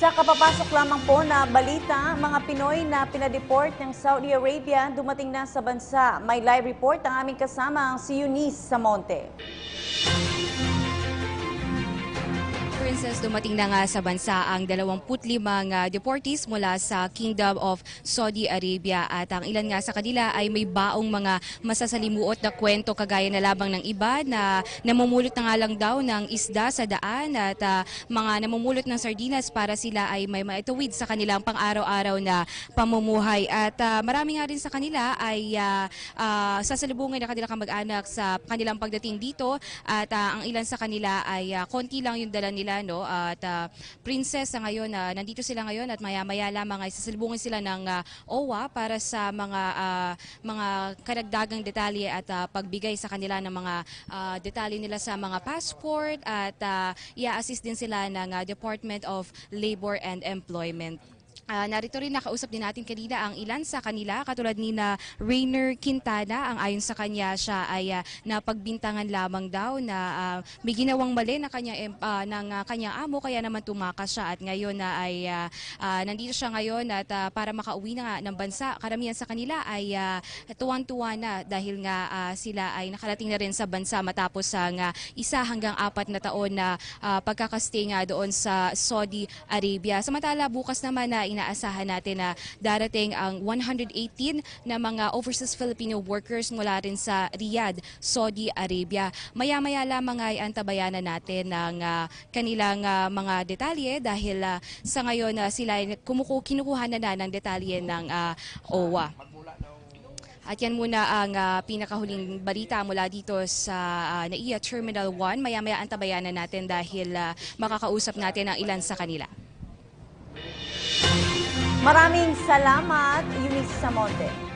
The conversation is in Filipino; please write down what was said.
Sa kapapasok lamang po na balita, mga Pinoy na pinadeport ng Saudi Arabia dumating na sa bansa. May live report ang aming kasama, si Eunice Samonte. Princess, dumating na nga sa bansa ang 25 deportees mula sa Kingdom of Saudi Arabia at ang ilan nga sa kanila ay may baong mga masasalimuot na kwento kagaya na labang ng iba na namumulot na nga lang daw ng isda sa daan at mga namumulot ng sardinas para sila ay may maituwid sa kanilang pang-araw-araw na pamumuhay at marami nga rin sa kanila ay sasalubungin na kanilang kamag-anak sa kanilang pagdating dito at ang ilan sa kanila ay konti lang yung dala nila. No? At Princess, ngayon, nandito sila ngayon at maya-maya lamang ay sasalubungin sila ng OWA para sa mga karagdagang detalye at pagbigay sa kanila ng mga detalye nila sa mga passport at i-assist din sila ng Department of Labor and Employment. Narito rin nakausap din natin kanina ang ilan sa kanila katulad ni na Rainer Quintana. Ang ayon sa kanya siya ay napagbintangan lamang daw na may ginawang mali na ng kanyang amo kaya naman tumakas siya at ngayon na ay nandito siya ngayon at para makauwi na nga ng bansa. Karamihan sa kanila ay tuwang-tuwa na dahil nga sila ay nakarating na rin sa bansa matapos ang 1 hanggang 4 na taon na pagkakastay nga doon sa Saudi Arabia. Samantala bukas naman na inaasahan natin na darating ang 118 na mga overseas Filipino workers mula rin sa Riyadh, Saudi Arabia. Maya-maya lamang ay antabayanan natin ng kanilang mga detalye dahil sa ngayon sila ay kinukuha na ng detalye ng OWA. At yan muna ang pinakahuling balita mula dito sa NAIA Terminal 1. Maya-maya antabayanan natin dahil makakausap natin ang ilan sa kanila. Maraming salamat, Eunice Samonte.